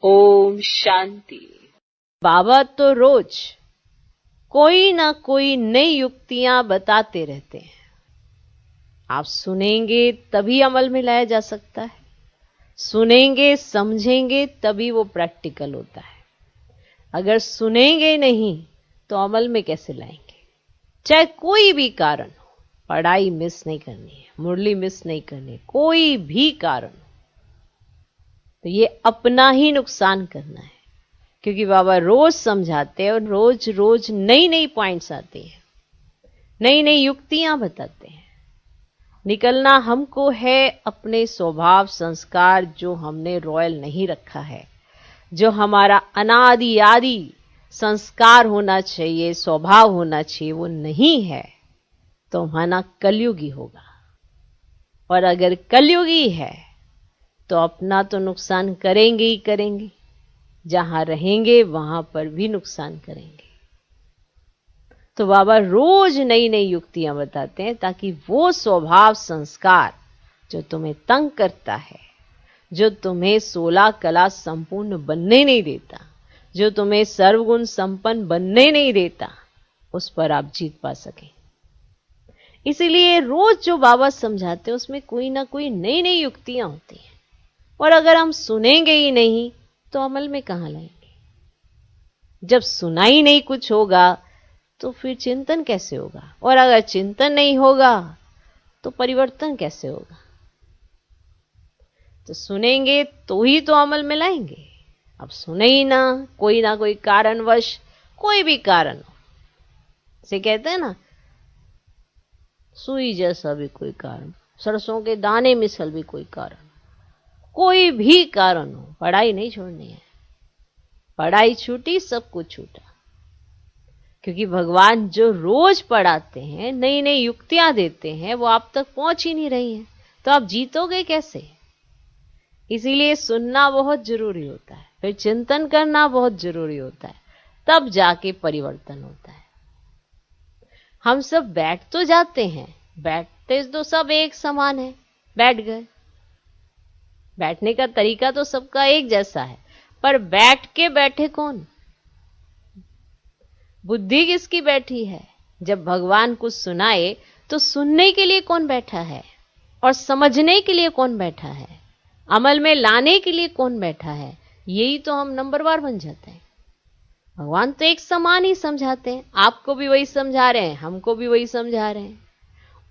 ओम शांति। बाबा तो रोज कोई ना कोई नई युक्तियां बताते रहते हैं। आप सुनेंगे तभी अमल में लाया जा सकता है, सुनेंगे समझेंगे तभी वो प्रैक्टिकल होता है। अगर सुनेंगे नहीं तो अमल में कैसे लाएंगे? चाहे कोई भी कारण हो, पढ़ाई मिस नहीं करनी है, मुरली मिस नहीं करनी है, कोई भी कारण हो, तो ये अपना ही नुकसान करना है। क्योंकि बाबा रोज समझाते हैं और रोज रोज नई नई पॉइंट्स आते हैं, नई नई युक्तियां बताते हैं। निकलना हमको है अपने स्वभाव संस्कार जो हमने रॉयल नहीं रखा है, जो हमारा अनादि आदि संस्कार होना चाहिए, स्वभाव होना चाहिए, वो नहीं है तो हमारा कलयुगी होगा। और अगर कलयुगी है तो अपना तो नुकसान करेंगे ही करेंगे, जहां रहेंगे वहां पर भी नुकसान करेंगे। तो बाबा रोज नई नई युक्तियां बताते हैं ताकि वो स्वभाव संस्कार जो तुम्हें तंग करता है, जो तुम्हें 16 कला संपूर्ण बनने नहीं देता, जो तुम्हें सर्वगुण संपन्न बनने नहीं देता, उस पर आप जीत पा सकें। इसीलिए रोज जो बाबा समझाते हैं उसमें कोई ना कोई नई नई युक्तियां होती हैं। और अगर हम सुनेंगे ही नहीं तो अमल में कहां लाएंगे? जब सुना ही नहीं कुछ होगा तो फिर चिंतन कैसे होगा? और अगर चिंतन नहीं होगा तो परिवर्तन कैसे होगा? तो सुनेंगे तो ही तो अमल में लाएंगे। अब सुने ही ना कोई कारणवश, कोई भी कारण हो, से कहते हैं ना, सुई जैसा भी कोई कारण, सरसों के दाने मिसल भी कोई कारण, कोई भी कारण हो, पढ़ाई नहीं छोड़नी है। पढ़ाई छूटी सब कुछ छूटा। क्योंकि भगवान जो रोज पढ़ाते हैं, नई नई युक्तियां देते हैं, वो आप तक पहुंच ही नहीं रही हैं, तो आप जीतोगे कैसे? इसीलिए सुनना बहुत जरूरी होता है, फिर चिंतन करना बहुत जरूरी होता है, तब जाके परिवर्तन होता है। हम सब बैठ तो जाते हैं, बैठते तो सब एक समान है, बैठ गए। बैठने का तरीका तो सबका एक जैसा है, पर बैठ के बैठे कौन? बुद्धि किसकी बैठी है? जब भगवान कुछ सुनाए तो सुनने के लिए कौन बैठा है, और समझने के लिए कौन बैठा है, अमल में लाने के लिए कौन बैठा है? यही तो हम नंबरवार बन जाते हैं। भगवान तो एक समान ही समझाते हैं, आपको भी वही समझा रहे हैं, हमको भी वही समझा रहे हैं,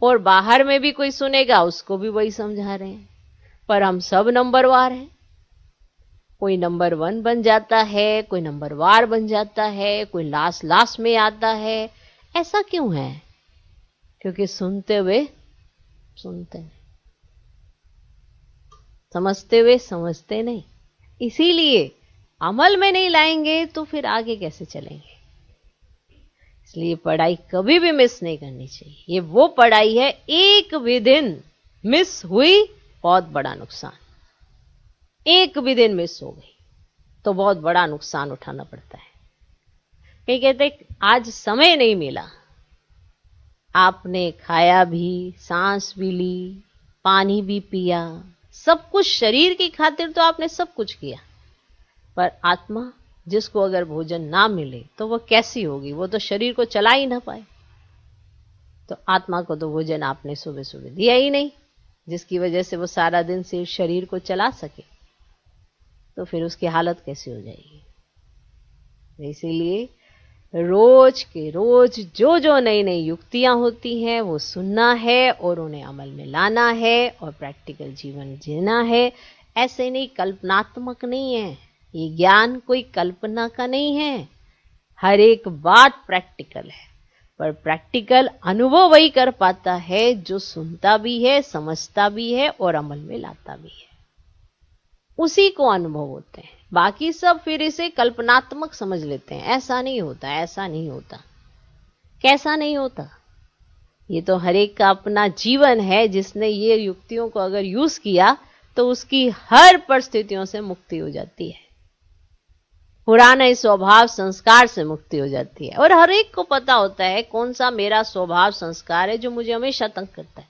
और बाहर में भी कोई सुनेगा उसको भी वही समझा रहे हैं, पर हम सब नंबरवार हैं। कोई नंबर 1 बन जाता है, कोई नंबरवार बन जाता है, कोई लास्ट में आता है। ऐसा क्यों है? क्योंकि सुनते हुए सुनते नहीं, समझते हुए समझते नहीं। इसीलिए अमल में नहीं लाएंगे तो फिर आगे कैसे चलेंगे? इसलिए पढ़ाई कभी भी मिस नहीं करनी चाहिए। ये वो पढ़ाई है, एक भी दिन मिस हुई बहुत बड़ा नुकसान। एक भी दिन मिस हो गई तो बहुत बड़ा नुकसान उठाना पड़ता है। कई कहते आज समय नहीं मिला, आपने खाया भी, सांस भी ली, पानी भी पिया, सब कुछ शरीर की खातिर तो आपने सब कुछ किया, पर आत्मा जिसको अगर भोजन ना मिले तो वह कैसी होगी? वो तो शरीर को चला ही ना पाए। तो आत्मा को तो भोजन आपने सुबह सुबह दिया ही नहीं, जिसकी वजह से वो सारा दिन सिर्फ शरीर को चला सके, तो फिर उसकी हालत कैसी हो जाएगी? इसीलिए रोज के रोज जो जो नई नई युक्तियां होती हैं वो सुनना है और उन्हें अमल में लाना है और प्रैक्टिकल जीवन जीना है। ऐसे नहीं, कल्पनात्मक नहीं है ये ज्ञान, कोई कल्पना का नहीं है। हर एक बात प्रैक्टिकल है, पर प्रैक्टिकल अनुभव वही कर पाता है जो सुनता भी है, समझता भी है और अमल में लाता भी है। उसी को अनुभव होते हैं। बाकी सब फिर इसे कल्पनात्मक समझ लेते हैं। ऐसा नहीं होता, ऐसा नहीं होता। कैसा नहीं होता? ये तो हर एक का अपना जीवन है, जिसने ये युक्तियों को अगर यूज किया तो उसकी हर परिस्थितियों से मुक्ति हो जाती है, पुराने स्वभाव संस्कार से मुक्ति हो जाती है। और हर एक को पता होता है कौन सा मेरा स्वभाव संस्कार है जो मुझे हमेशा तंग करता है,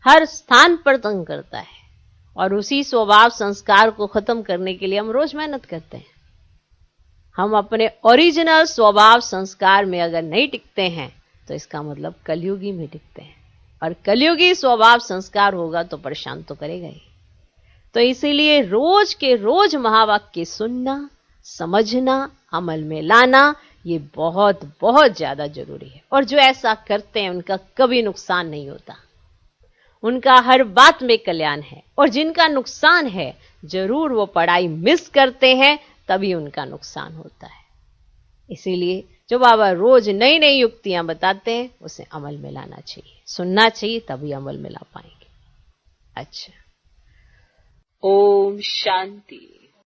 हर स्थान पर तंग करता है। और उसी स्वभाव संस्कार को खत्म करने के लिए हम रोज मेहनत करते हैं। हम अपने ओरिजिनल स्वभाव संस्कार में अगर नहीं टिकते हैं तो इसका मतलब कलयुगी में टिकते हैं, और कलयुगी स्वभाव संस्कार होगा तो परेशान तो करेगा ही। तो इसीलिए रोज के रोज महावाक्य सुनना, समझना, अमल में लाना, ये बहुत बहुत ज्यादा जरूरी है। और जो ऐसा करते हैं उनका कभी नुकसान नहीं होता, उनका हर बात में कल्याण है। और जिनका नुकसान है, जरूर वो पढ़ाई मिस करते हैं, तभी उनका नुकसान होता है। इसीलिए जो बाबा रोज नई नई युक्तियां बताते हैं उसे अमल में लाना चाहिए, सुनना चाहिए, तभी अमल में ला पाएंगे। अच्छा, ओम शांति।